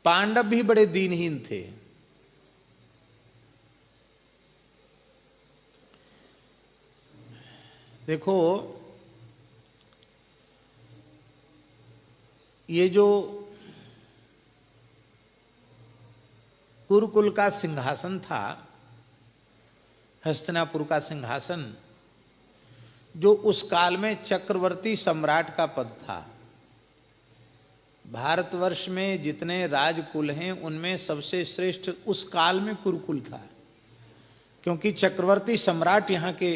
पांडव भी बड़े दीनहीन थे। देखो, ये जो कुरुकुल का सिंहासन था, हस्तिनापुर का सिंहासन, जो उस काल में चक्रवर्ती सम्राट का पद था। भारतवर्ष में जितने राजकुल हैं उनमें सबसे श्रेष्ठ उस काल में कुरुकुल था, क्योंकि चक्रवर्ती सम्राट यहाँ के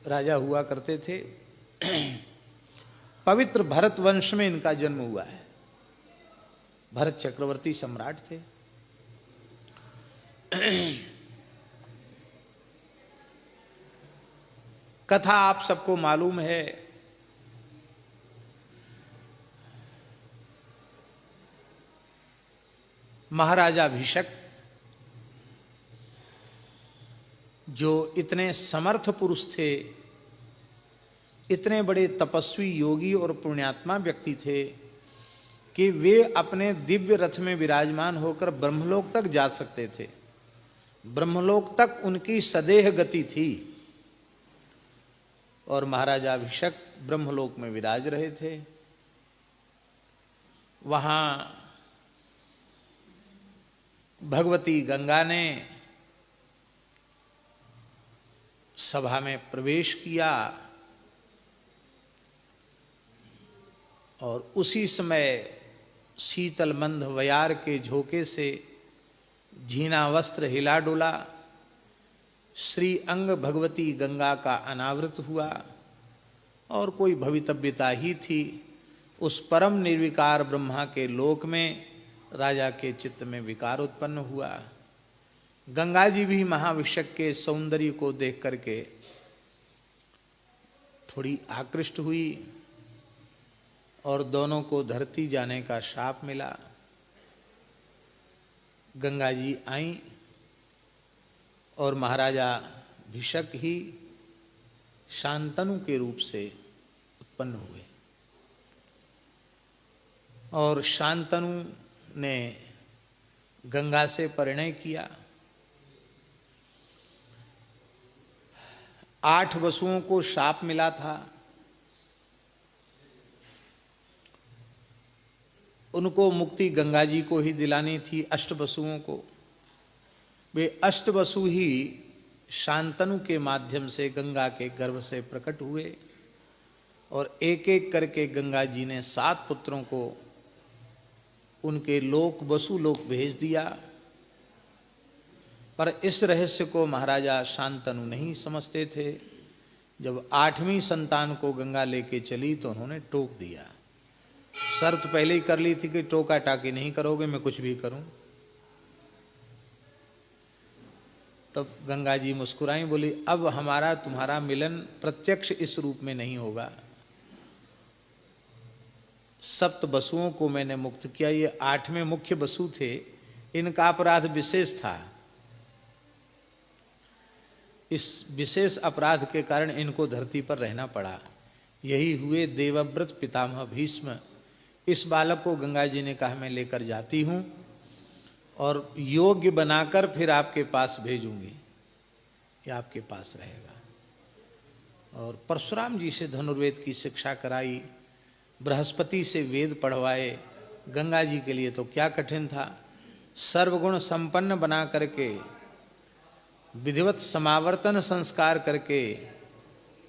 राजा हुआ करते थे। पवित्र भरत वंश में इनका जन्म हुआ है। भरत चक्रवर्ती सम्राट थे। कथा आप सबको मालूम है। महाराजा अभिषेक, जो इतने समर्थ पुरुष थे, इतने बड़े तपस्वी योगी और पुण्यात्मा व्यक्ति थे कि वे अपने दिव्य रथ में विराजमान होकर ब्रह्मलोक तक जा सकते थे। ब्रह्मलोक तक उनकी सदेह गति थी। और महाराजा अभिषेक ब्रह्मलोक में विराज रहे थे। वहां भगवती गंगा ने सभा में प्रवेश किया और उसी समय शीतल मंद वयार के झोंके से झीना वस्त्र हिला डोला। श्री अंग भगवती गंगा का अनावृत हुआ और कोई भवितव्यता ही थी। उस परम निर्विकार ब्रह्मा के लोक में राजा के चित्त में विकार उत्पन्न हुआ। गंगा जी भी महाभिषेक के सौंदर्य को देख करके थोड़ी आकृष्ट हुई और दोनों को धरती जाने का शाप मिला। गंगा जी आईं और महाराजा अभिषेक ही शांतनु के रूप से उत्पन्न हुए। और शांतनु ने गंगा से परिणय किया। 8 वसुओं को शाप मिला था। उनको मुक्ति गंगा जी को ही दिलानी थी, 8 वसुओं को। वे 8 वसु ही शांतनु के माध्यम से गंगा के गर्भ से प्रकट हुए और एक एक करके गंगा जी ने 7 पुत्रों को उनके लोक वसु लोक भेज दिया। पर इस रहस्य को महाराजा शांतनु नहीं समझते थे। जब 8वीं संतान को गंगा लेके चली तो उन्होंने टोक दिया। शर्त पहले ही कर ली थी कि टोका टाकी नहीं करोगे, मैं कुछ भी करूं। तब गंगा जी मुस्कुराई, बोली अब हमारा तुम्हारा मिलन प्रत्यक्ष इस रूप में नहीं होगा। 7 वसुओं को मैंने मुक्त किया, ये 8वें मुख्य वसु थे, इनका अपराध विशेष था। इस विशेष अपराध के कारण इनको धरती पर रहना पड़ा। यही हुए देवव्रत पितामह भीष्म। इस बालक को गंगा जी ने कहा मैं लेकर जाती हूं और योग्य बनाकर फिर आपके पास भेजूंगी, ये आपके पास रहेगा। और परशुराम जी से धनुर्वेद की शिक्षा कराई, बृहस्पति से वेद पढ़वाए। गंगा जी के लिए तो क्या कठिन था। सर्वगुण संपन्न बना करके, विधिवत समावर्तन संस्कार करके,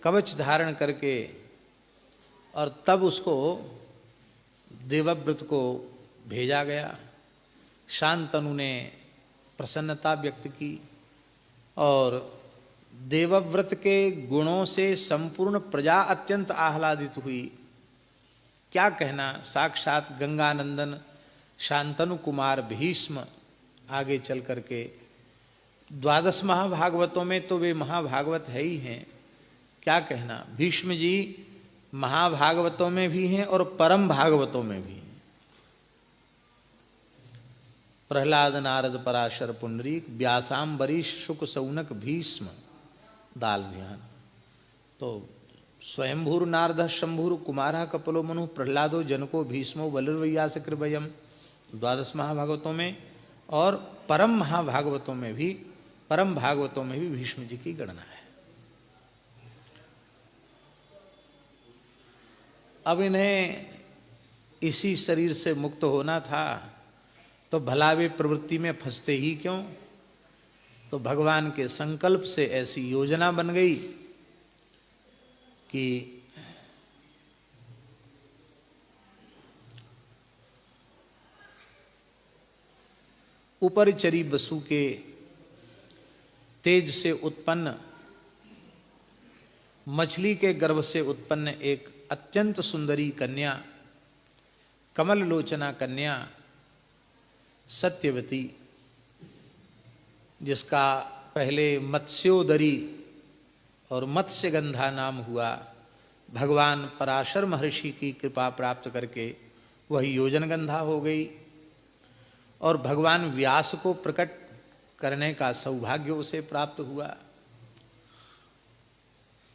कवच धारण करके, और तब उसको देवव्रत को भेजा गया। शांतनु ने प्रसन्नता व्यक्त की और देवव्रत के गुणों से संपूर्ण प्रजा अत्यंत आह्लादित हुई। क्या कहना, साक्षात गंगानंदन शांतनु कुमार भीष्म आगे चल करके 12 महाभागवतों में तो वे महाभागवत है ही हैं। क्या कहना, भीष्म जी महाभागवतों में भी हैं और परम भागवतों में भी हैं। प्रहलाद नारद पराशर पुंडरीक व्यासाम्बरीश शुक सौनक भीष्म दाल ध्यान। तो स्वयंभूर नारद शंभूर कुमारा कपलो मनु प्रहलादो जनको भीष्मो बलिर्वैयास कृपयम 12 महाभागवतों में, और परम महाभागवतों में भी, परम भागवतों में भी भीष्म जी की गणना है। अब इन्हें इसी शरीर से मुक्त होना था, तो भला वे प्रवृत्ति में फंसते ही क्यों। तो भगवान के संकल्प से ऐसी योजना बन गई कि उपरिचरी वसु के तेज से उत्पन्न, मछली के गर्भ से उत्पन्न एक अत्यंत सुंदरी कन्या, कमल लोचना कन्या सत्यवती, जिसका पहले मत्स्योदरी और मत्स्यगंधा नाम हुआ, भगवान पराशर महर्षि की कृपा प्राप्त करके वह योजनगंधा हो गई, और भगवान व्यास को प्रकट करने का सौभाग्य उसे प्राप्त हुआ।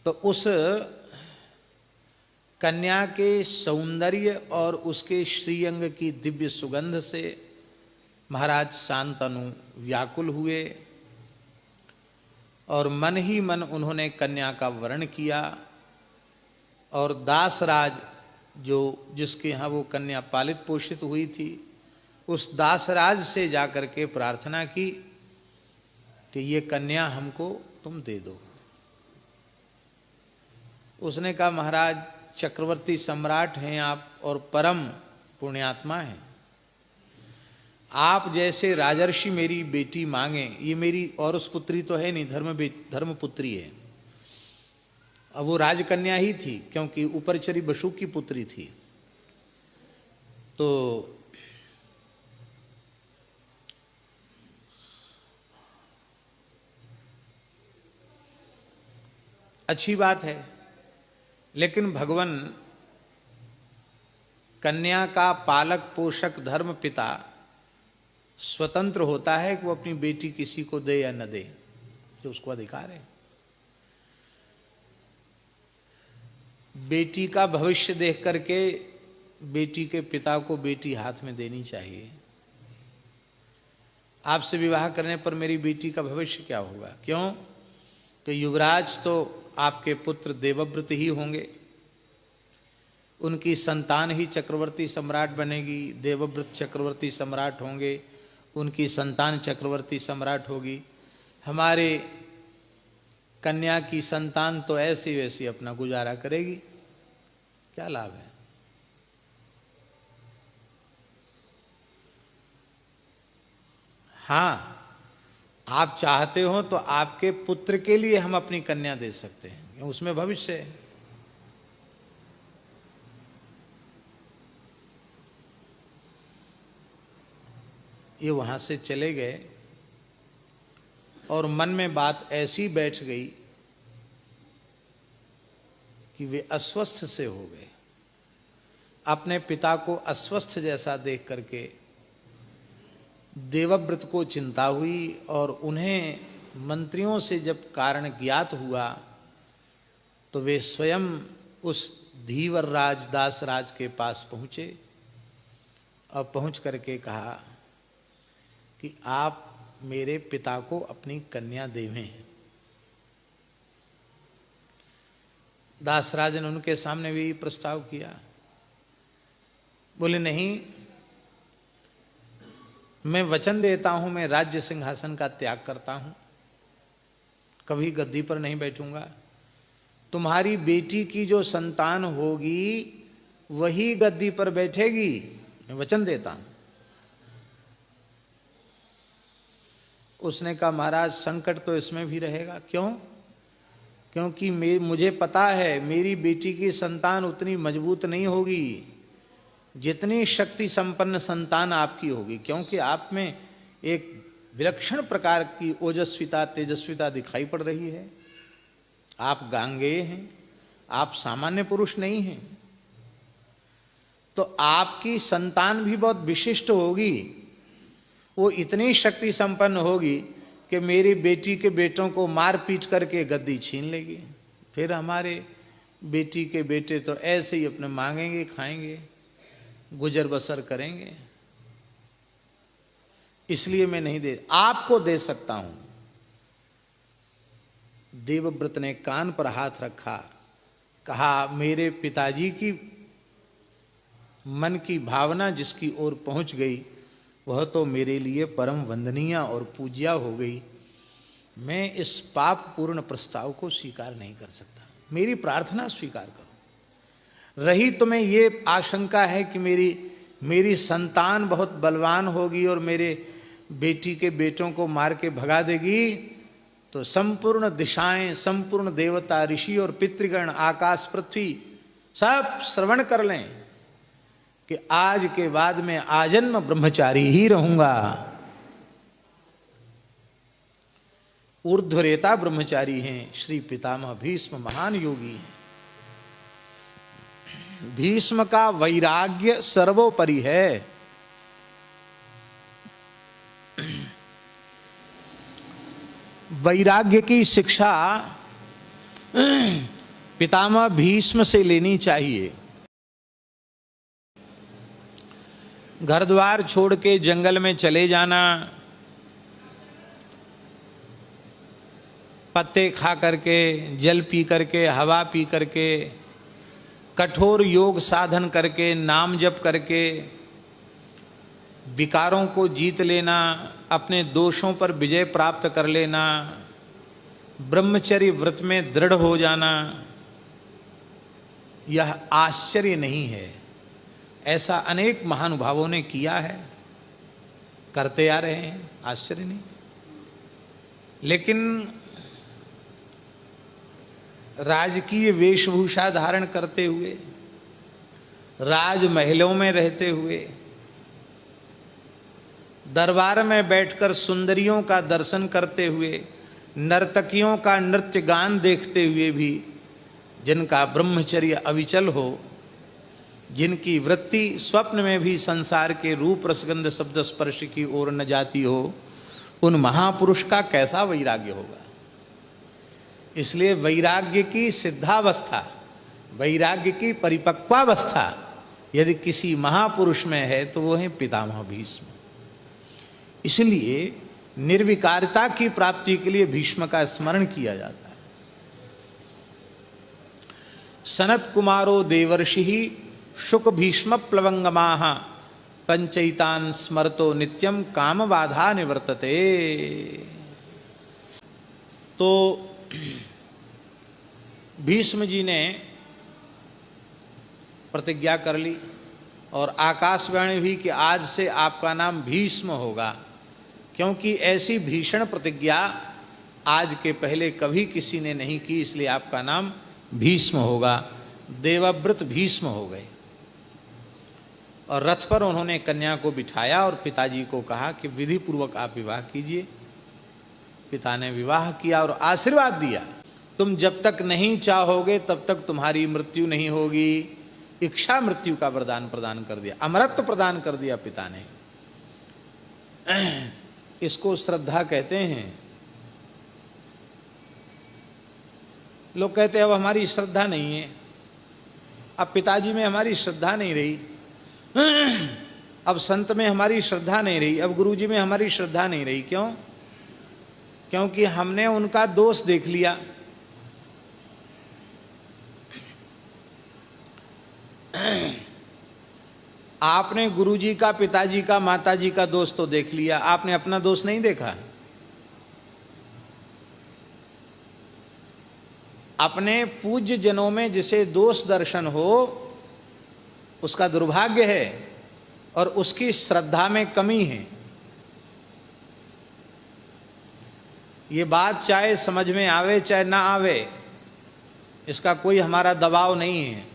तो उस कन्या के सौंदर्य और उसके श्रीअंग की दिव्य सुगंध से महाराज शांतनु व्याकुल हुए, और मन ही मन उन्होंने कन्या का वर्ण किया, और दासराज जो जिसके यहाँ वो कन्या पालित पोषित हुई थी, उस दासराज से जाकर के प्रार्थना की कि ये कन्या हमको तुम दे दो। उसने कहा महाराज चक्रवर्ती सम्राट हैं आप और परम पुण्यात्मा हैं, आप जैसे राजर्षि मेरी बेटी मांगे, ये मेरी और उस पुत्री तो है नहीं, धर्म पुत्री है। अब वो राजकन्या ही थी क्योंकि उपरचरी वसु की पुत्री थी। तो अच्छी बात है, लेकिन भगवान कन्या का पालक पोषक धर्म पिता स्वतंत्र होता है कि वो अपनी बेटी किसी को दे या न दे, जो उसको अधिकार है। बेटी का भविष्य देख करके बेटी के पिता को बेटी हाथ में देनी चाहिए। आपसे विवाह करने पर मेरी बेटी का भविष्य क्या होगा? क्यों कि युवराज तो आपके पुत्र देवव्रत ही होंगे, उनकी संतान ही चक्रवर्ती सम्राट बनेगी। देवव्रत चक्रवर्ती सम्राट होंगे, उनकी संतान चक्रवर्ती सम्राट होगी। हमारे कन्या की संतान तो ऐसी वैसी अपना गुजारा करेगी, क्या लाभ है? हाँ, आप चाहते हो तो आपके पुत्र के लिए हम अपनी कन्या दे सकते हैं, उसमें भविष्य है। ये वहां से चले गए और मन में बात ऐसी बैठ गई कि वे अस्वस्थ से हो गए। अपने पिता को अस्वस्थ जैसा देख करके देवव्रत को चिंता हुई, और उन्हें मंत्रियों से जब कारण ज्ञात हुआ तो वे स्वयं उस धीवर राज दासराज के पास पहुँचे और पहुँच करके कहा कि आप मेरे पिता को अपनी कन्या देवें। दासराज ने उनके सामने भी प्रस्ताव किया। बोले नहीं, मैं वचन देता हूं, मैं राज्य सिंहासन का त्याग करता हूं, कभी गद्दी पर नहीं बैठूंगा। तुम्हारी बेटी की जो संतान होगी वही गद्दी पर बैठेगी, मैं वचन देता हूं। उसने कहा महाराज संकट तो इसमें भी रहेगा। क्यों? क्योंकि मुझे पता है मेरी बेटी की संतान उतनी मजबूत नहीं होगी जितनी शक्ति संपन्न संतान आपकी होगी, क्योंकि आप में एक विलक्षण प्रकार की ओजस्विता तेजस्विता दिखाई पड़ रही है। आप गांगेय हैं, आप सामान्य पुरुष नहीं हैं, तो आपकी संतान भी बहुत विशिष्ट होगी। वो इतनी शक्ति संपन्न होगी कि मेरी बेटी के बेटों को मार पीट करके गद्दी छीन लेगी, फिर हमारे बेटी के बेटे तो ऐसे ही अपने मांगेंगे, खाएंगे, गुजर बसर करेंगे। इसलिए मैं नहीं दे, आपको दे सकता हूं। देवव्रत ने कान पर हाथ रखा, कहा मेरे पिताजी की मन की भावना जिसकी ओर पहुंच गई वह तो मेरे लिए परम वंदनीय और पूज्या हो गई। मैं इस पाप पूर्ण प्रस्ताव को स्वीकार नहीं कर सकता, मेरी प्रार्थना स्वीकार करो। रही तुम्हें ये आशंका है कि मेरी संतान बहुत बलवान होगी और मेरे बेटी के बेटों को मार के भगा देगी, तो संपूर्ण दिशाएं, संपूर्ण देवता, ऋषि और पितृगण, आकाश पृथ्वी सब श्रवण कर लें कि आज के बाद मैं आजन्म ब्रह्मचारी ही रहूंगा। ऊर्ध्वरेता ब्रह्मचारी हैं श्री पितामह भीष्म, महान योगी हैं। भीष्म का वैराग्य सर्वोपरि है। वैराग्य की शिक्षा पितामह भीष्म से लेनी चाहिए। घर द्वार छोड़ के जंगल में चले जाना, पत्ते खा करके, जल पी करके, हवा पी करके, कठोर योग साधन करके, नाम जप करके विकारों को जीत लेना, अपने दोषों पर विजय प्राप्त कर लेना, ब्रह्मचर्य व्रत में दृढ़ हो जाना, यह आश्चर्य नहीं है। ऐसा अनेक महानुभावों ने किया है, करते आ रहे हैं, आश्चर्य नहीं। लेकिन राजकीय वेशभूषा धारण करते हुए, राजमहलों में रहते हुए, दरबार में बैठकर सुंदरियों का दर्शन करते हुए, नर्तकियों का नृत्य गान देखते हुए भी जिनका ब्रह्मचर्य अविचल हो, जिनकी वृत्ति स्वप्न में भी संसार के रूप रसगंध शब्द स्पर्श की ओर न जाती हो, उन महापुरुष का कैसा वैराग्य होगा। इसलिए वैराग्य की सिद्धावस्था, वैराग्य की परिपक्वावस्था यदि किसी महापुरुष में है तो वो है पितामह भीष्म। इसलिए निर्विकारता की प्राप्ति के लिए भीष्म का स्मरण किया जाता है। सनत कुमारो देवर्षि शुक भीष्म प्लवंगमाः पंचैतान स्मरतो नित्यम काम बाधा निवर्तते। तो भीष्म जी ने प्रतिज्ञा कर ली और आकाशवाणी भी कि आज से आपका नाम भीष्म होगा, क्योंकि ऐसी भीषण प्रतिज्ञा आज के पहले कभी किसी ने नहीं की, इसलिए आपका नाम भीष्म होगा। देवव्रत भीष्म हो गए और रथ पर उन्होंने कन्या को बिठाया और पिताजी को कहा कि विधि पूर्वक आप विवाह कीजिए। पिता ने विवाह किया और आशीर्वाद दिया, तुम जब तक नहीं चाहोगे तब तक तुम्हारी मृत्यु नहीं होगी। इच्छा मृत्यु का वरदान प्रदान कर दिया, अमरत्व प्रदान कर दिया पिता ने। इसको श्रद्धा कहते हैं। लोग कहते हैं अब हमारी श्रद्धा नहीं है, अब पिताजी में हमारी श्रद्धा नहीं रही, अब संत में हमारी श्रद्धा नहीं रही, अब गुरुजी में हमारी श्रद्धा नहीं रही। क्यों? क्योंकि हमने उनका दोष देख लिया। आपने गुरुजी का, पिताजी का, माताजी का दोष तो देख लिया, आपने अपना दोष नहीं देखा। अपने पूज्य जनों में जिसे दोष दर्शन हो उसका दुर्भाग्य है और उसकी श्रद्धा में कमी है। ये बात चाहे समझ में आवे चाहे ना आवे, इसका कोई हमारा दबाव नहीं है।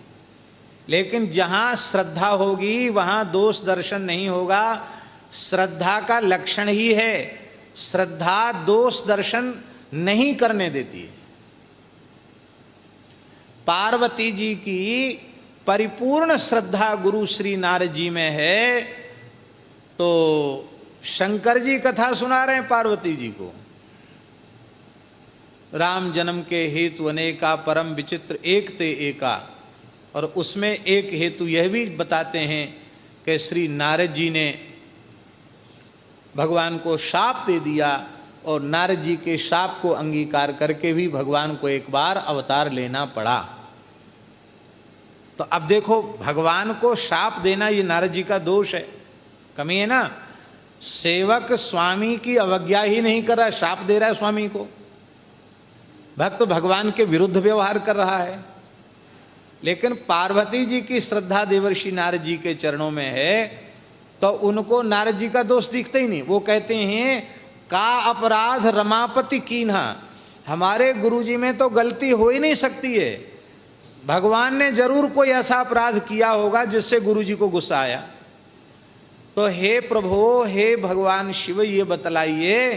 लेकिन जहां श्रद्धा होगी वहां दोष दर्शन नहीं होगा। श्रद्धा का लक्षण ही है, श्रद्धा दोष दर्शन नहीं करने देती है। पार्वती जी की परिपूर्ण श्रद्धा गुरु श्री नारद जी में है, तो शंकर जी कथा सुना रहे हैं पार्वती जी को, राम जन्म के हेतु अनेका परम विचित्र एक ते एका। और उसमें एक हेतु यह भी बताते हैं कि श्री नारद जी ने भगवान को शाप दे दिया और नारद जी के शाप को अंगीकार करके भी भगवान को एक बार अवतार लेना पड़ा। तो अब देखो, भगवान को शाप देना ये नारद जी का दोष है, कमी है ना। सेवक स्वामी की अवज्ञा ही नहीं कर रहा, शाप दे रहा है स्वामी को। भक्त भगवान के विरुद्ध व्यवहार कर रहा है। लेकिन पार्वती जी की श्रद्धा देवर्षि नारद जी के चरणों में है, तो उनको नारद जी का दोष दिखता ही नहीं। वो कहते हैं का अपराध रमापति कीन्हा, हमारे गुरुजी में तो गलती हो ही नहीं सकती है। भगवान ने जरूर कोई ऐसा अपराध किया होगा जिससे गुरुजी को गुस्सा आया। तो हे प्रभु, हे भगवान शिव, ये बतलाइए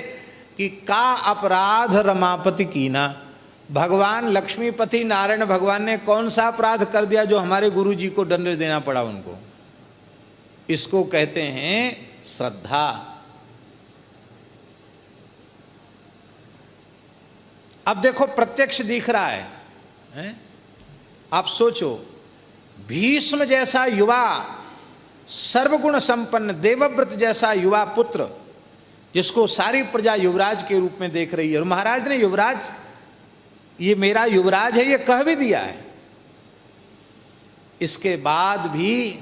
कि का अपराध रमापति कीना, भगवान लक्ष्मीपति नारायण भगवान ने कौन सा अपराध कर दिया जो हमारे गुरुजी को दंड देना पड़ा उनको। इसको कहते हैं श्रद्धा। अब देखो, प्रत्यक्ष दिख रहा है? आप सोचो, भीष्म जैसा युवा सर्वगुण संपन्न देवव्रत जैसा युवा पुत्र, जिसको सारी प्रजा युवराज के रूप में देख रही है, और महाराज ने युवराज, ये मेरा युवराज है, ये कह भी दिया है। इसके बाद भी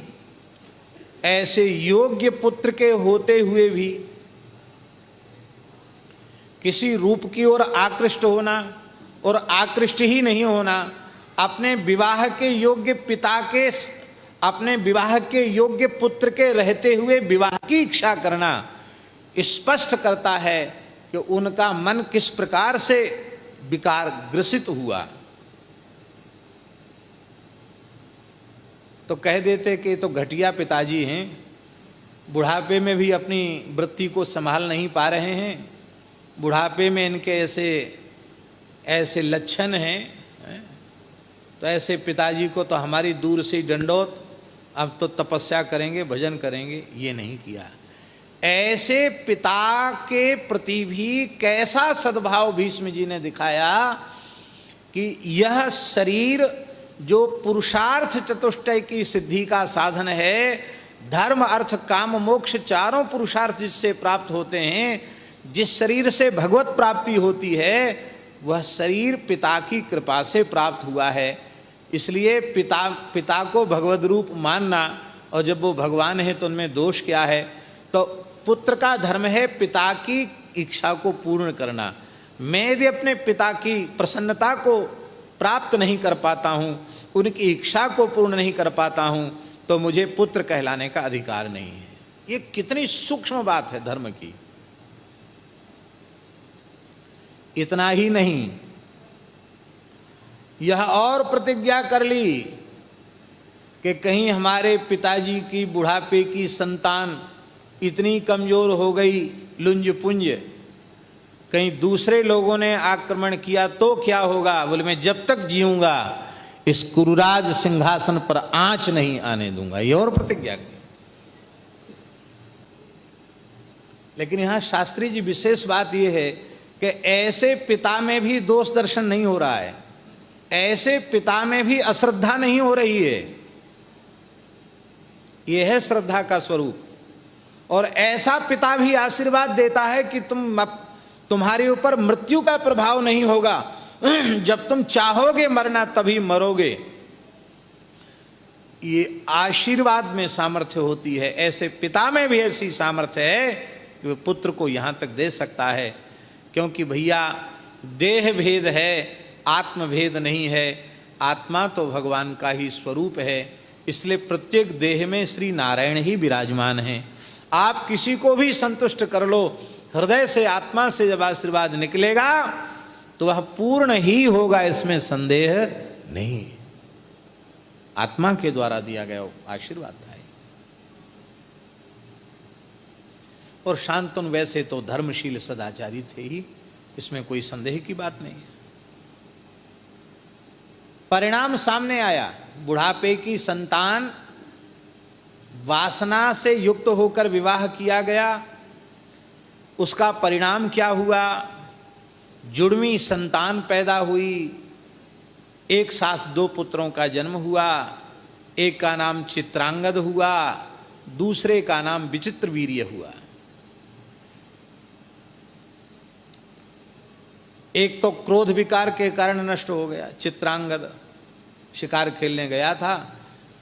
ऐसे योग्य पुत्र के होते हुए भी किसी रूप की ओर आकृष्ट होना, और आकृष्ट ही नहीं होना, अपने विवाह के योग्य पिता के, अपने विवाह के योग्य पुत्र के रहते हुए विवाह की इच्छा करना, स्पष्ट करता है कि उनका मन किस प्रकार से विकार ग्रसित हुआ। तो कह देते कि तो घटिया पिताजी हैं, बुढ़ापे में भी अपनी वृत्ति को संभाल नहीं पा रहे हैं, बुढ़ापे में इनके ऐसे ऐसे लक्षण हैं। तो ऐसे पिताजी को तो हमारी दूर से दंडोत, अब तो तपस्या करेंगे, भजन करेंगे, ये नहीं किया। ऐसे पिता के प्रति भी कैसा सद्भाव भीष्म जी ने दिखाया कि यह शरीर जो पुरुषार्थ चतुष्टय की सिद्धि का साधन है, धर्म अर्थ काम मोक्ष चारों पुरुषार्थ जिससे प्राप्त होते हैं, जिस शरीर से भगवत प्राप्ति होती है, वह शरीर पिता की कृपा से प्राप्त हुआ है। इसलिए पिता को भगवत रूप मानना, और जब वो भगवान है तो उनमें दोष क्या है। तो पुत्र का धर्म है पिता की इच्छा को पूर्ण करना। मैं यदि अपने पिता की प्रसन्नता को प्राप्त नहीं कर पाता हूँ, उनकी इच्छा को पूर्ण नहीं कर पाता हूँ, तो मुझे पुत्र कहलाने का अधिकार नहीं है। ये कितनी सूक्ष्म बात है धर्म की। इतना ही नहीं, यह और प्रतिज्ञा कर ली कि कहीं हमारे पिताजी की बुढ़ापे की संतान इतनी कमजोर हो गई, लुंज पुंज, कहीं दूसरे लोगों ने आक्रमण किया तो क्या होगा। बोले मैं जब तक जीऊंगा इस कुरुराज सिंहासन पर आंच नहीं आने दूंगा, ये और प्रतिज्ञा की। लेकिन यहां शास्त्री जी विशेष बात यह है कि ऐसे पिता में भी दोष दर्शन नहीं हो रहा है, ऐसे पिता में भी अश्रद्धा नहीं हो रही है। यह है श्रद्धा का स्वरूप। और ऐसा पिता भी आशीर्वाद देता है कि तुम्हारे ऊपर मृत्यु का प्रभाव नहीं होगा, जब तुम चाहोगे मरना तभी मरोगे। ये आशीर्वाद में सामर्थ्य होती है। ऐसे पिता में भी ऐसी सामर्थ्य है कि वह पुत्र को यहां तक दे सकता है। क्योंकि भैया देह भेद है, आत्म भेद नहीं है। आत्मा तो भगवान का ही स्वरूप है, इसलिए प्रत्येक देह में श्री नारायण ही विराजमान हैं। आप किसी को भी संतुष्ट कर लो, हृदय से आत्मा से जब आशीर्वाद निकलेगा तो वह पूर्ण ही होगा, इसमें संदेह नहीं। आत्मा के द्वारा दिया गया आशीर्वाद था। और शांतनु वैसे तो धर्मशील सदाचारी थे ही, इसमें कोई संदेह की बात नहीं। परिणाम सामने आया, बुढ़ापे की संतान, वासना से युक्त होकर विवाह किया गया। उसका परिणाम क्या हुआ? जुड़वी संतान पैदा हुई, एक साथ 2 पुत्रों का जन्म हुआ। एक का नाम चित्रांगद हुआ, दूसरे का नाम विचित्रवीर्य हुआ। एक तो क्रोध विकार के कारण नष्ट हो गया, चित्रांगद शिकार खेलने गया था,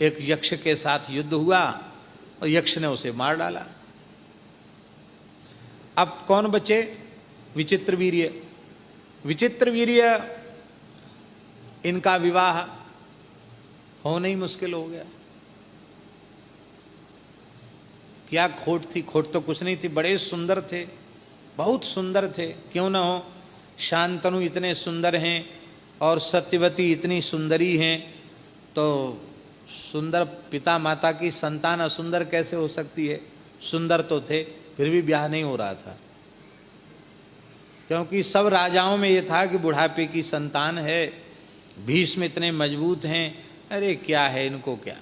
एक यक्ष के साथ युद्ध हुआ और यक्ष ने उसे मार डाला। अब कौन बचे? विचित्रवीर्य। विचित्रवीर्य, इनका विवाह होना ही मुश्किल हो गया। क्या खोट थी? खोट तो कुछ नहीं थी, बड़े सुंदर थे, बहुत सुंदर थे, क्यों ना हो। शांतनु इतने सुंदर हैं और सत्यवती इतनी सुंदरी हैं, तो सुंदर पिता माता की संतान असुंदर कैसे हो सकती है? सुंदर तो थे, फिर भी ब्याह नहीं हो रहा था, क्योंकि सब राजाओं में ये था कि बुढ़ापे की संतान है, भीष्म इतने मजबूत हैं, अरे क्या है इनको, क्या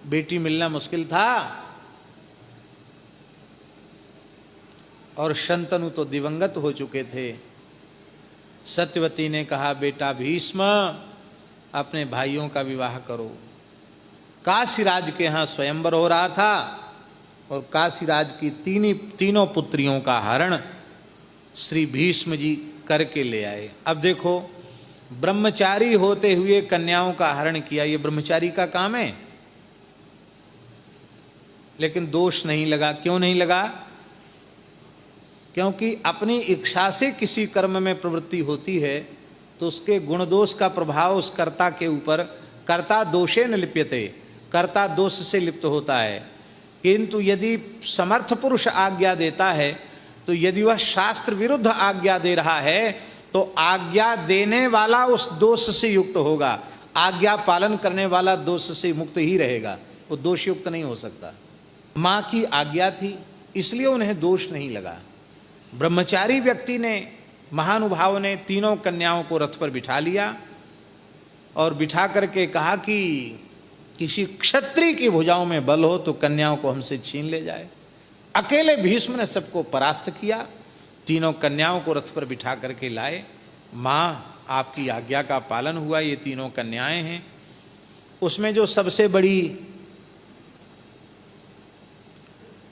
बेटी मिलना मुश्किल था। और शंतनु तो दिवंगत हो चुके थे। सत्यवती ने कहा, बेटा भीष्म, अपने भाइयों का विवाह करो। काशीराज के यहाँ स्वयंवर हो रहा था और काशीराज की तीनों पुत्रियों का हरण श्री भीष्म जी करके ले आए। अब देखो, ब्रह्मचारी होते हुए कन्याओं का हरण किया, ये ब्रह्मचारी का काम है। लेकिन दोष नहीं लगा। क्यों नहीं लगा? क्योंकि अपनी इच्छा से किसी कर्म में प्रवृत्ति होती है तो उसके गुण दोष का प्रभाव उस कर्ता के ऊपर, कर्ता दोषे न लिप्यते, कर्ता दोष से लिप्त होता है। किंतु यदि समर्थ पुरुष आज्ञा देता है, तो यदि वह शास्त्र विरुद्ध आज्ञा दे रहा है, तो आज्ञा देने वाला उस दोष से युक्त होगा, आज्ञा पालन करने वाला दोष से मुक्त ही रहेगा, वो दोष युक्त नहीं हो सकता। माँ की आज्ञा थी, इसलिए उन्हें दोष नहीं लगा। ब्रह्मचारी व्यक्ति ने, महानुभाव ने तीनों कन्याओं को रथ पर बिठा लिया और बिठा करके कहा कि किसी क्षत्रिय की भुजाओं में बल हो तो कन्याओं को हमसे छीन ले जाए। अकेले भीष्म ने सबको परास्त किया, तीनों कन्याओं को रथ पर बिठा करके लाए। माँ, आपकी आज्ञा का पालन हुआ, ये तीनों कन्याएं हैं। उसमें जो सबसे बड़ी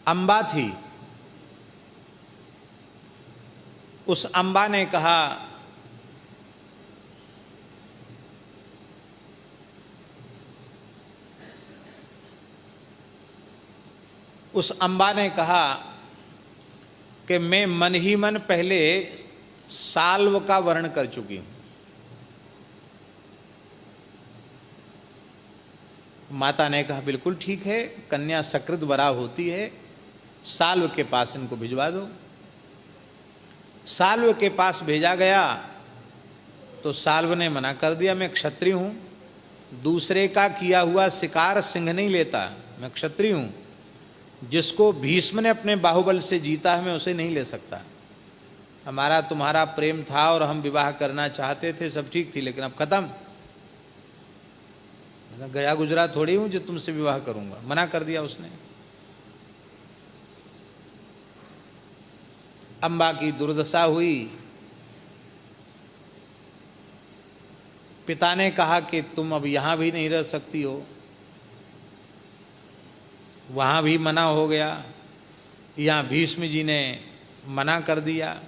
अम्बा थी, उस अम्बा ने कहा, उस अम्बा ने कहा कि मैं मन ही मन पहले साल्व का वर्ण कर चुकी हूं। माता ने कहा, बिल्कुल ठीक है, कन्या सकृत वरा होती है, साल्व के पास इनको भिजवा दो। साल्व के पास भेजा गया तो साल्व ने मना कर दिया, मैं क्षत्रिय हूं, दूसरे का किया हुआ शिकार सिंह नहीं लेता, मैं क्षत्रिय हूं, जिसको भीष्म ने अपने बाहुबल से जीता है मैं उसे नहीं ले सकता। हमारा तुम्हारा प्रेम था और हम विवाह करना चाहते थे, सब ठीक थी, लेकिन अब खत्म, गया गुजरा थोड़ी हूं जो तुमसे विवाह करूंगा। मना कर दिया उसने। अम्बा की दुर्दशा हुई। पिता ने कहा कि तुम अब यहां भी नहीं रह सकती हो, वहां भी मना हो गया, यहाँ भीष्म जी ने मना कर दिया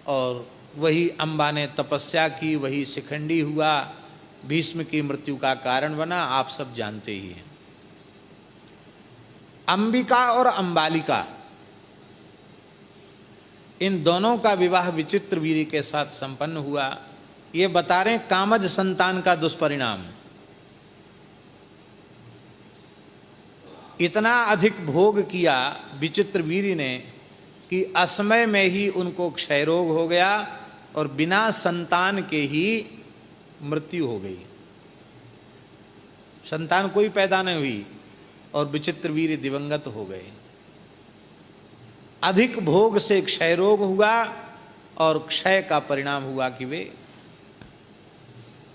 और वही अम्बा ने तपस्या की, वही शिखंडी हुआ, भीष्म की मृत्यु का कारण बना, आप सब जानते ही हैं। अंबिका और अंबालिका, इन दोनों का विवाह विचित्रवीर्य के साथ संपन्न हुआ। ये बता रहे कामज संतान का दुष्परिणाम। इतना अधिक भोग किया विचित्रवीर्य ने कि असमय में ही उनको क्षय रोग हो गया और बिना संतान के ही मृत्यु हो गई। संतान कोई पैदा नहीं हुई और विचित्रवीर्य दिवंगत हो गए। अधिक भोग से क्षय रोग हुआ और क्षय का परिणाम हुआ कि वे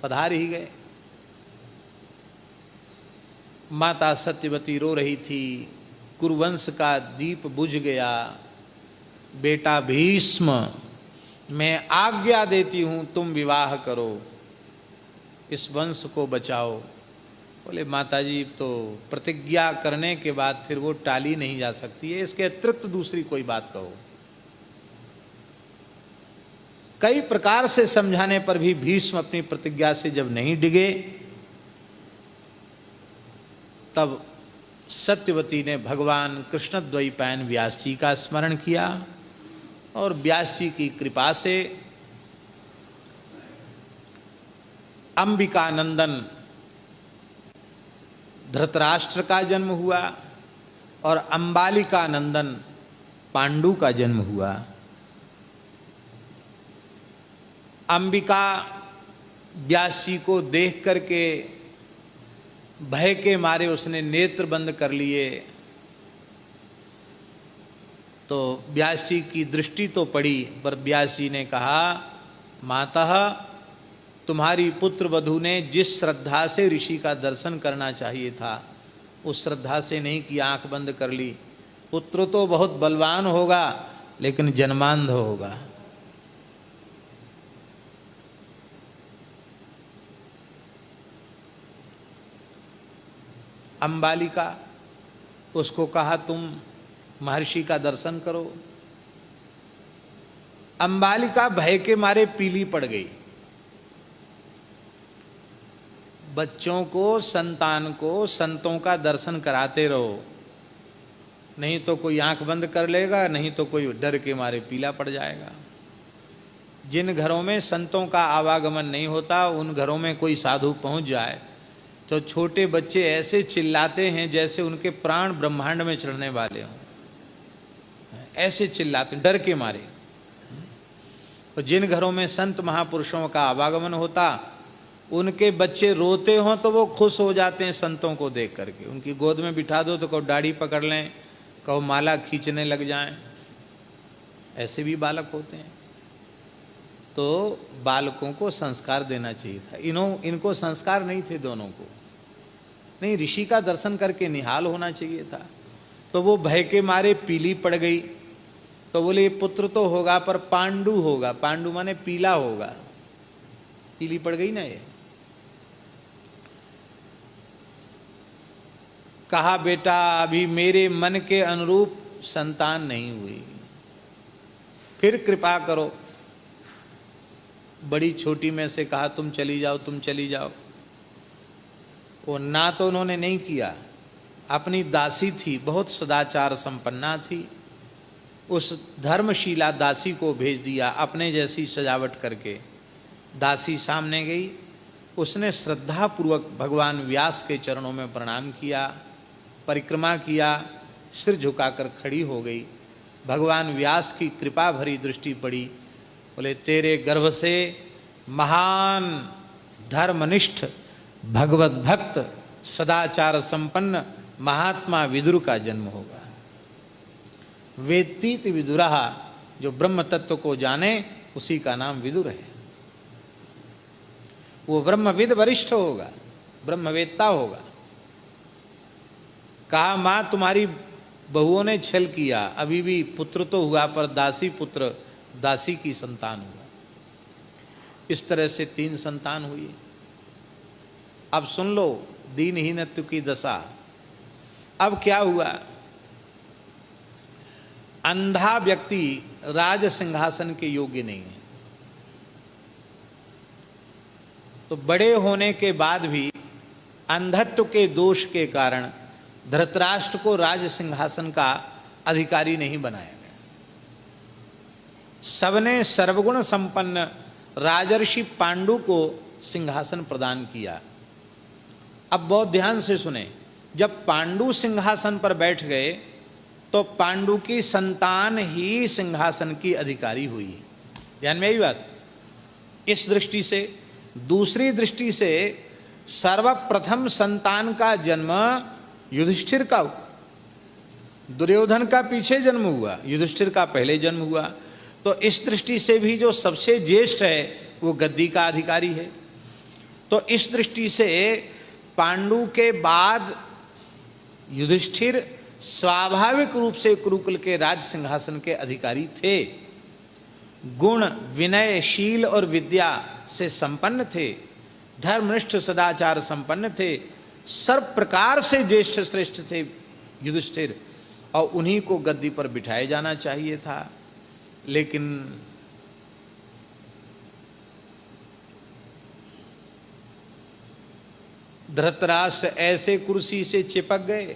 पधार ही गए। माता सत्यवती रो रही थी, कुरुवंश का दीप बुझ गया, बेटा भीष्म, मैं आज्ञा देती हूं तुम विवाह करो, इस वंश को बचाओ। बोले माताजी तो प्रतिज्ञा करने के बाद फिर वो टाली नहीं जा सकती है, इसके अतिरिक्त दूसरी कोई बात कहो। कई प्रकार से समझाने पर भी भीष्म अपनी प्रतिज्ञा से जब नहीं डिगे, तब सत्यवती ने भगवान कृष्णद्वैपायन व्यास जी का स्मरण किया और व्यास जी की कृपा से अंबिका नंदन धृतराष्ट्र का जन्म हुआ और अंबालिका नंदन पांडु का जन्म हुआ। अंबिका व्यास जी को देख करके भय के मारे उसने नेत्र बंद कर लिए, तो व्यास जी की दृष्टि तो पड़ी, पर व्यास जी ने कहा, मातः तुम्हारी पुत्र वधू ने जिस श्रद्धा से ऋषि का दर्शन करना चाहिए था उस श्रद्धा से नहीं की, आंख बंद कर ली। पुत्र तो बहुत बलवान होगा लेकिन जन्मांध होगा। अंबालिका, उसको कहा तुम महर्षि का दर्शन करो। अंबालिका भय के मारे पीली पड़ गई। बच्चों को, संतान को संतों का दर्शन कराते रहो, नहीं तो कोई आंख बंद कर लेगा, नहीं तो कोई डर के मारे पीला पड़ जाएगा। जिन घरों में संतों का आवागमन नहीं होता, उन घरों में कोई साधु पहुंच जाए तो छोटे बच्चे ऐसे चिल्लाते हैं जैसे उनके प्राण ब्रह्मांड में चढ़ने वाले हों, ऐसे चिल्लाते डर के मारे। और जिन घरों में संत महापुरुषों का आवागमन होता, उनके बच्चे रोते हों तो वो खुश हो जाते हैं संतों को देख करके। उनकी गोद में बिठा दो तो कहो दाढ़ी पकड़ लें, कहो माला खींचने लग जाएं, ऐसे भी बालक होते हैं। तो बालकों को संस्कार देना चाहिए था। इनको संस्कार नहीं थे दोनों को, नहीं, ऋषि का दर्शन करके निहाल होना चाहिए था। तो वो भय के मारे पीली पड़ गई। तो बोले पुत्र तो होगा पर पांडु होगा, पांडु माने पीला होगा, पीली पड़ गई ना ये। कहा बेटा अभी मेरे मन के अनुरूप संतान नहीं हुई, फिर कृपा करो। बड़ी छोटी में से कहा तुम चली जाओ, तुम चली जाओ। वो ना तो उन्होंने नहीं किया। अपनी दासी थी, बहुत सदाचार संपन्ना थी, उस धर्मशीला दासी को भेज दिया अपने जैसी सजावट करके। दासी सामने गई, उसने श्रद्धापूर्वक भगवान व्यास के चरणों में प्रणाम किया, परिक्रमा किया, सिर झुकाकर खड़ी हो गई। भगवान व्यास की कृपा भरी दृष्टि पड़ी। बोले तेरे गर्भ से महान धर्मनिष्ठ भगवत भक्त सदाचार संपन्न महात्मा विदुर का जन्म होगा। वेत्तीत विदुरः, जो ब्रह्म तत्व को जाने उसी का नाम विदुर है। वो ब्रह्मविद वरिष्ठ होगा, ब्रह्मवेत्ता होगा। कहा मां तुम्हारी बहुओं ने छल किया, अभी भी पुत्र तो हुआ पर दासी पुत्र, दासी की संतान हुआ। इस तरह से 3 संतान हुई। अब सुन लो दीनहीनत्व की दशा। अब क्या हुआ, अंधा व्यक्ति राज सिंहासन के योग्य नहीं है। तो बड़े होने के बाद भी अंधत्व के दोष के कारण धृतराष्ट्र को राज सिंहासन का अधिकारी नहीं बनाया गया। सबने सर्वगुण संपन्न राजर्षि पांडु को सिंहासन प्रदान किया। अब बहुत ध्यान से सुने, जब पांडु सिंहासन पर बैठ गए तो पांडु की संतान ही सिंहासन की अधिकारी हुई। ध्यान में आई बात। इस दृष्टि से, दूसरी दृष्टि से सर्वप्रथम संतान का जन्म युधिष्ठिर का, दुर्योधन का पीछे जन्म हुआ, युधिष्ठिर का पहले जन्म हुआ। तो इस दृष्टि से भी जो सबसे ज्येष्ठ है वो गद्दी का अधिकारी है। तो इस दृष्टि से पांडु के बाद युधिष्ठिर स्वाभाविक रूप से कुरुकुल के राज सिंहासन के अधिकारी थे, गुण विनय शील और विद्या से संपन्न थे, धर्मनिष्ठ सदाचार संपन्न थे, सर्व प्रकार से ज्येष्ठ श्रेष्ठ थे युधिष्ठिर, और उन्हीं को गद्दी पर बिठाया जाना चाहिए था। लेकिन धृतराष्ट्र ऐसे कुर्सी से चिपक गए,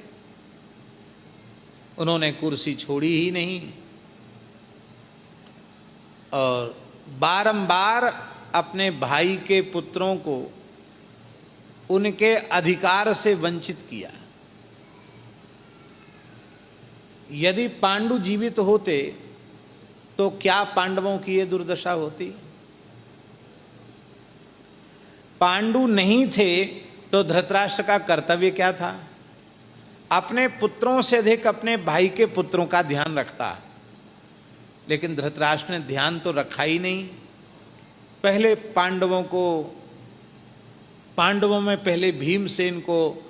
उन्होंने कुर्सी छोड़ी ही नहीं और बारंबार अपने भाई के पुत्रों को उनके अधिकार से वंचित किया। यदि पांडु जीवित होते तो क्या पांडवों की यह दुर्दशा होती? पांडु नहीं थे तो धृतराष्ट्र का कर्तव्य क्या था? अपने पुत्रों से अधिक अपने भाई के पुत्रों का ध्यान रखता, लेकिन धृतराष्ट्र ने ध्यान तो रखा ही नहीं। पहले पांडवों में पहले भीमसेन को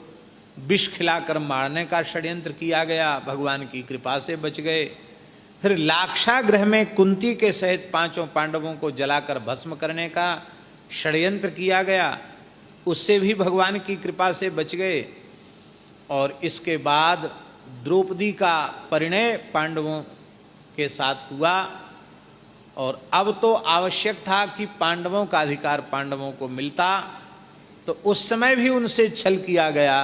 विष खिलाकर मारने का षड्यंत्र किया गया, भगवान की कृपा से बच गए। फिर लाक्षागृह में कुंती के सहित 5 पांडवों को जलाकर भस्म करने का षड्यंत्र किया गया, उससे भी भगवान की कृपा से बच गए। और इसके बाद द्रौपदी का परिणय पांडवों के साथ हुआ, और अब तो आवश्यक था कि पांडवों का अधिकार पांडवों को मिलता, तो उस समय भी उनसे छल किया गया।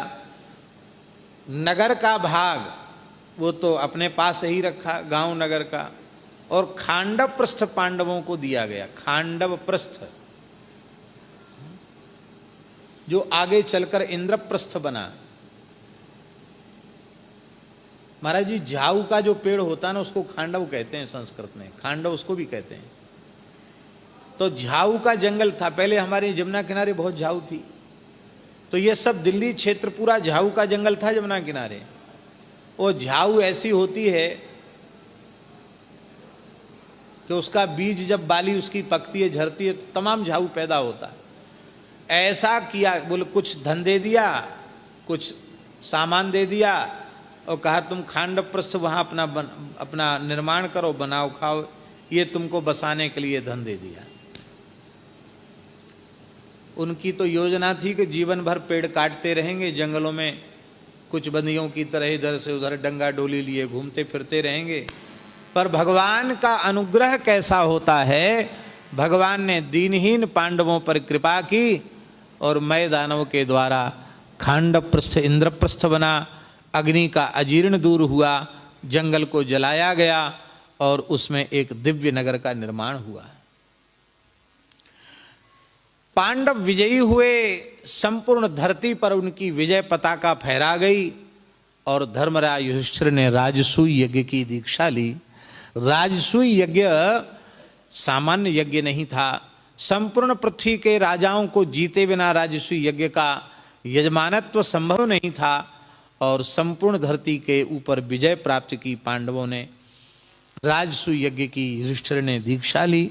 नगर का भाग वो तो अपने पास ही रखा, गांव नगर का, और खांडव प्रस्थ पांडवों को दिया गया। खांडव प्रस्थ जो आगे चलकर इंद्रप्रस्थ बना। महाराज जी, झाऊ का जो पेड़ होता है ना, उसको खांडव कहते हैं संस्कृत में, खांडव उसको भी कहते हैं। तो झाऊ का जंगल था पहले, हमारे जमुना किनारे बहुत झाऊ थी, तो ये सब दिल्ली क्षेत्र पूरा झाऊ का जंगल था जमुना किनारे। वो झाऊ ऐसी होती है कि उसका बीज जब बाली उसकी पकती है, झरती है, तो तमाम झाऊ पैदा होता है। ऐसा किया, बोले कुछ धन दे दिया, कुछ सामान दे दिया और कहा तुम खांडव प्रस्थ वहाँ अपना निर्माण करो, बनाओ खाओ, ये तुमको बसाने के लिए धन दे दिया। उनकी तो योजना थी कि जीवन भर पेड़ काटते रहेंगे, जंगलों में कुछ बंदियों की तरह इधर से उधर डंगा डोली लिए घूमते फिरते रहेंगे। पर भगवान का अनुग्रह कैसा होता है, भगवान ने दीनहीन पांडवों पर कृपा की और मय दानव के द्वारा खांडवप्रस्थ इंद्रप्रस्थ बना, अग्नि का अजीर्ण दूर हुआ, जंगल को जलाया गया और उसमें एक दिव्य नगर का निर्माण हुआ। पांडव विजयी हुए, संपूर्ण धरती पर उनकी विजय पताका फहरा गई और धर्मराज युधिष्ठिर ने राजसूय यज्ञ की दीक्षा ली। राजसूय यज्ञ सामान्य यज्ञ नहीं था, संपूर्ण पृथ्वी के राजाओं को जीते बिना राजसूय यज्ञ का यजमानत्व संभव नहीं था, और संपूर्ण धरती के ऊपर विजय प्राप्त की पांडवों ने। राजसूय यज्ञ की युधिष्ठिर ने दीक्षा ली,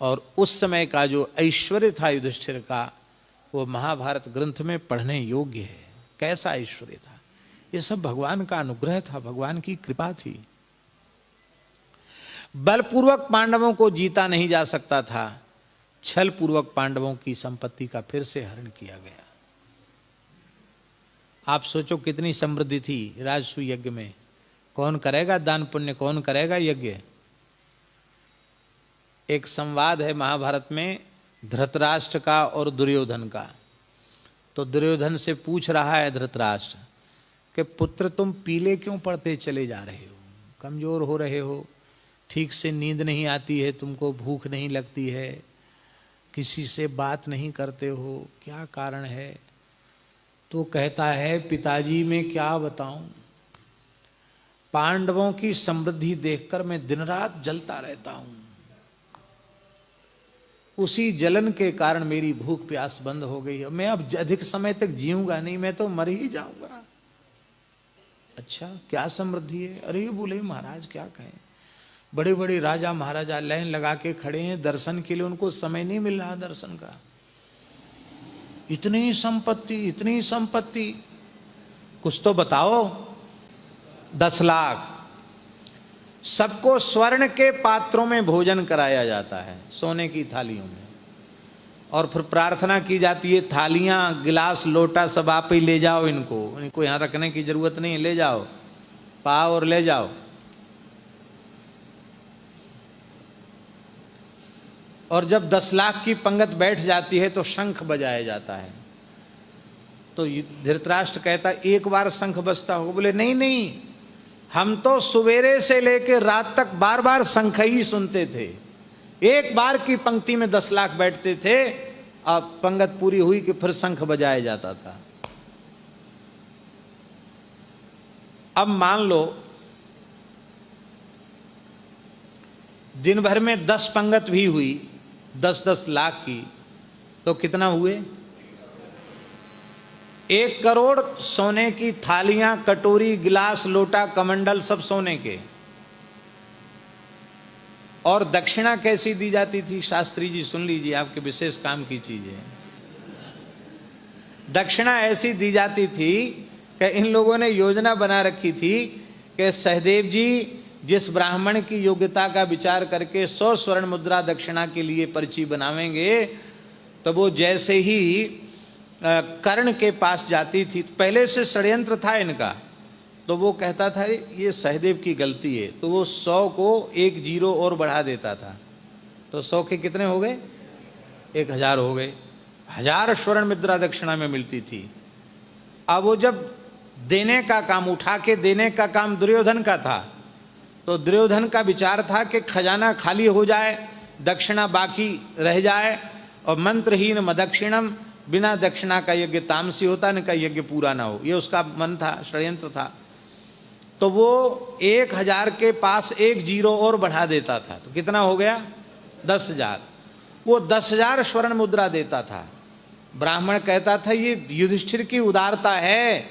और उस समय का जो ऐश्वर्य था युधिष्ठिर का, वो महाभारत ग्रंथ में पढ़ने योग्य है। कैसा ऐश्वर्य था, ये सब भगवान का अनुग्रह था, भगवान की कृपा थी। बलपूर्वक पांडवों को जीता नहीं जा सकता था, छल पूर्वक पांडवों की संपत्ति का फिर से हरण किया गया। आप सोचो कितनी समृद्धि थी राजसूय यज्ञ में। कौन करेगा दान पुण्य, कौन करेगा यज्ञ? एक संवाद है महाभारत में धृतराष्ट्र का और दुर्योधन का। तो दुर्योधन से पूछ रहा है धृतराष्ट्र कि पुत्र तुम पीले क्यों पड़ते चले जा रहे हो, कमजोर हो रहे हो, ठीक से नींद नहीं आती है तुमको, भूख नहीं लगती है, किसी से बात नहीं करते हो, क्या कारण है? तो कहता है पिताजी मैं क्या बताऊं, पांडवों की समृद्धि देखकर मैं दिन रात जलता रहता हूं, उसी जलन के कारण मेरी भूख प्यास बंद हो गई है, मैं अब अधिक समय तक जीऊंगा नहीं, मैं तो मर ही जाऊंगा। अच्छा क्या समृद्धि है? अरे बोले महाराज क्या कहें, बड़े बड़े राजा महाराजा लाइन लगा के खड़े हैं दर्शन के लिए, उनको समय नहीं मिल रहा दर्शन का। इतनी संपत्ति, इतनी संपत्ति, कुछ तो बताओ। 10 लाख। सबको स्वर्ण के पात्रों में भोजन कराया जाता है, सोने की थालियों में, और फिर प्रार्थना की जाती है, थालियां गिलास लोटा सब आप ही ले जाओ, इनको यहां रखने की जरूरत नहीं है, ले जाओ, पाओ और ले जाओ। और जब 10 लाख की पंगत बैठ जाती है तो शंख बजाया जाता है। तो धृतराष्ट्र कहता, एक बार शंख बजता हो? बोले नहीं नहीं, हम तो सवेरे से लेकर रात तक बार बार शंख ही सुनते थे। एक बार की पंक्ति में 10 लाख बैठते थे, अब पंगत पूरी हुई कि फिर शंख बजाया जाता था। अब मान लो दिन भर में 10 पंगत भी हुई 10-10 लाख की, तो कितना हुए? 1 करोड़ सोने की थालियां, कटोरी, गिलास, लोटा, कमंडल सब सोने के। और दक्षिणा कैसी दी जाती थी? शास्त्री जी सुन लीजिए, आपके विशेष काम की चीज है। दक्षिणा ऐसी दी जाती थी कि इन लोगों ने योजना बना रखी थी कि सहदेव जी जिस ब्राह्मण की योग्यता का विचार करके 100 स्वर्ण मुद्रा दक्षिणा के लिए पर्ची बनावेंगे, तो वो जैसे ही कर्ण के पास जाती थी, पहले से षड्यंत्र था इनका, तो वो कहता था ये सहदेव की गलती है, तो वो 100 को 1 जीरो और बढ़ा देता था, तो 100 के कितने हो गए? 1000 हो गए। 1000 स्वर्ण मुद्रा दक्षिणा में मिलती थी। अब वो जब देने का काम, उठा के देने का काम दुर्योधन का था, तो दुर्योधन का विचार था कि खजाना खाली हो जाए, दक्षिणा बाकी रह जाए, और मंत्रहीन मदक्षिणम, बिना दक्षिणा का यज्ञ तामसी होता, न का यज्ञ पूरा ना हो, ये उसका मन था, षड्यंत्र था। तो वो 1000 के पास 1 जीरो और बढ़ा देता था, तो कितना हो गया? 10,000। वो 10,000 स्वर्ण मुद्रा देता था। ब्राह्मण कहता था ये युधिष्ठिर की उदारता है,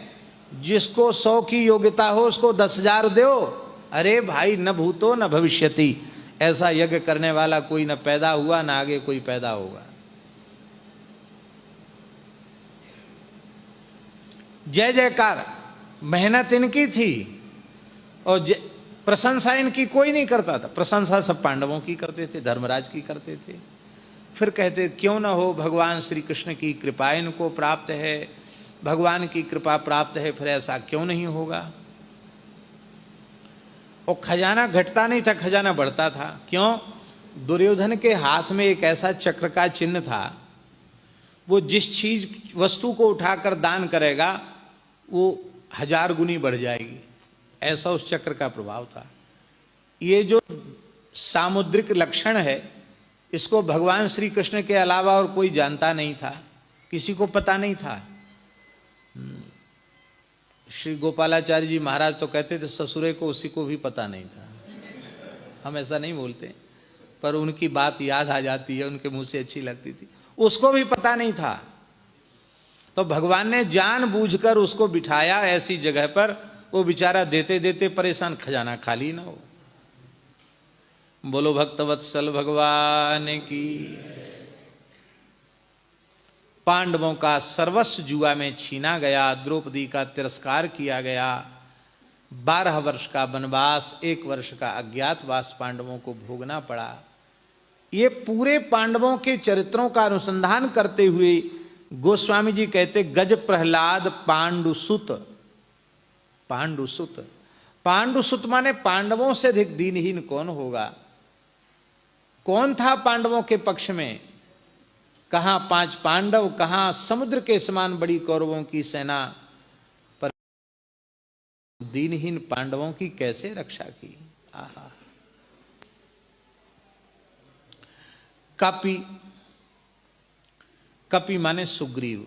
जिसको 100 की योग्यता हो उसको 10,000 दो। अरे भाई, न भूतो न भविष्यति, ऐसा यज्ञ करने वाला कोई न पैदा हुआ, न आगे कोई पैदा होगा। जय जयकार, मेहनत इनकी थी और प्रशंसा इनकी कोई नहीं करता था। प्रशंसा सब पांडवों की करते थे, धर्मराज की करते थे। फिर कहते क्यों ना हो, भगवान श्री कृष्ण की कृपा इनको प्राप्त है, भगवान की कृपा प्राप्त है, फिर ऐसा क्यों नहीं होगा। और खजाना घटता नहीं था, खजाना बढ़ता था। क्यों? दुर्योधन के हाथ में एक ऐसा चक्र का चिन्ह था, वो जिस चीज वस्तु को उठाकर दान करेगा वो 1000 गुनी बढ़ जाएगी, ऐसा उस चक्र का प्रभाव था। ये जो सामुद्रिक लक्षण है, इसको भगवान श्री कृष्ण के अलावा और कोई जानता नहीं था, किसी को पता नहीं था। श्री गोपालाचार्य जी महाराज तो कहते थे ससुरे को उसी को भी पता नहीं था। हम ऐसा नहीं बोलते, पर उनकी बात याद आ जाती है, उनके मुंह से अच्छी लगती थी। उसको भी पता नहीं था, तो भगवान ने जानबूझकर उसको बिठाया ऐसी जगह पर, वो बेचारा देते देते परेशान, खजाना खाली ना हो। बोलो भक्तवत्सल भगवान की। पांडवों का सर्वस्व जुआ में छीना गया, द्रौपदी का तिरस्कार किया गया, 12 वर्ष का वनवास, 1 वर्ष का अज्ञातवास पांडवों को भोगना पड़ा। ये पूरे पांडवों के चरित्रों का अनुसंधान करते हुए गोस्वामी जी कहते गज प्रहलाद पांडुसुत। पांडुसुत, पांडुसुत माने पांडवों से अधिक दीनहीन कौन होगा। कौन था पांडवों के पक्ष में? कहां 5 पांडव, कहां समुद्र के समान बड़ी कौरवों की सेना, पर दीनहीन पांडवों की कैसे रक्षा की। आहा। कपि, कपि माने सुग्रीव।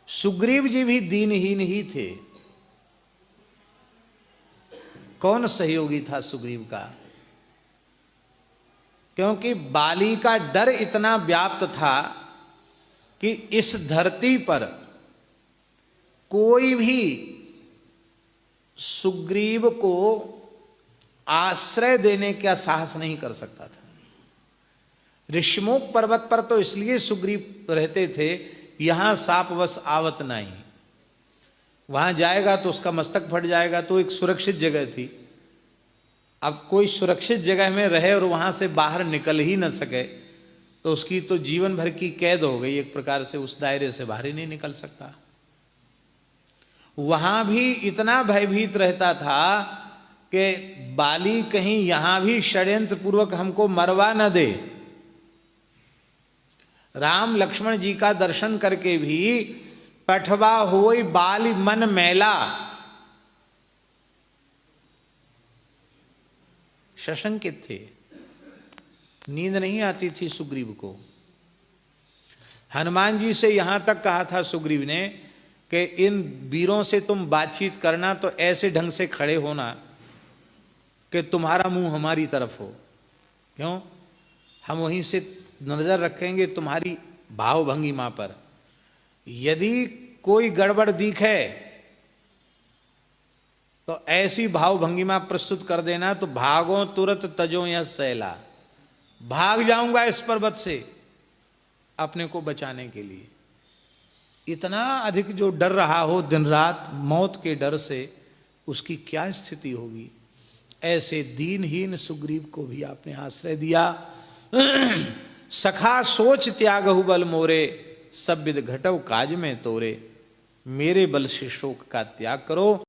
सुग्रीव जी भी दीनहीन ही थे। कौन सहयोगी था सुग्रीव का? क्योंकि बाली का डर इतना व्याप्त था कि इस धरती पर कोई भी सुग्रीव को आश्रय देने का साहस नहीं कर सकता था। ऋषिमुख पर्वत पर तो इसलिए सुग्रीव रहते थे, यहां सापवश आवत नहीं। वहां जाएगा तो उसका मस्तक फट जाएगा। तो एक सुरक्षित जगह थी। अब कोई सुरक्षित जगह में रहे और वहां से बाहर निकल ही न सके तो उसकी तो जीवन भर की कैद हो गई। एक प्रकार से उस दायरे से बाहर ही नहीं निकल सकता। वहां भी इतना भयभीत रहता था कि बाली कहीं यहां भी षड्यंत्र पूर्वक हमको मरवा न दे। राम लक्ष्मण जी का दर्शन करके भी पठवा होई बाली मन मैला। सशंकित थे, नींद नहीं आती थी सुग्रीव को। हनुमान जी से यहां तक कहा था सुग्रीव ने कि इन वीरों से तुम बातचीत करना तो ऐसे ढंग से खड़े होना कि तुम्हारा मुंह हमारी तरफ हो। क्यों? हम वहीं से नजर रखेंगे तुम्हारी भाव भंगिमा पर। यदि कोई गड़बड़ दिखे तो ऐसी भाव भंगिमा प्रस्तुत कर देना तो भागो तुरंत तजो या सैला, भाग जाऊंगा इस पर्वत से अपने को बचाने के लिए। इतना अधिक जो डर रहा हो दिन रात मौत के डर से, उसकी क्या स्थिति होगी। ऐसे दीनहीन सुग्रीव को भी आपने आश्रय दिया। सखा सोच त्यागहु बल मोरे, सब विद घटव काज में तोरे। मेरे बल से शोक का त्याग करो।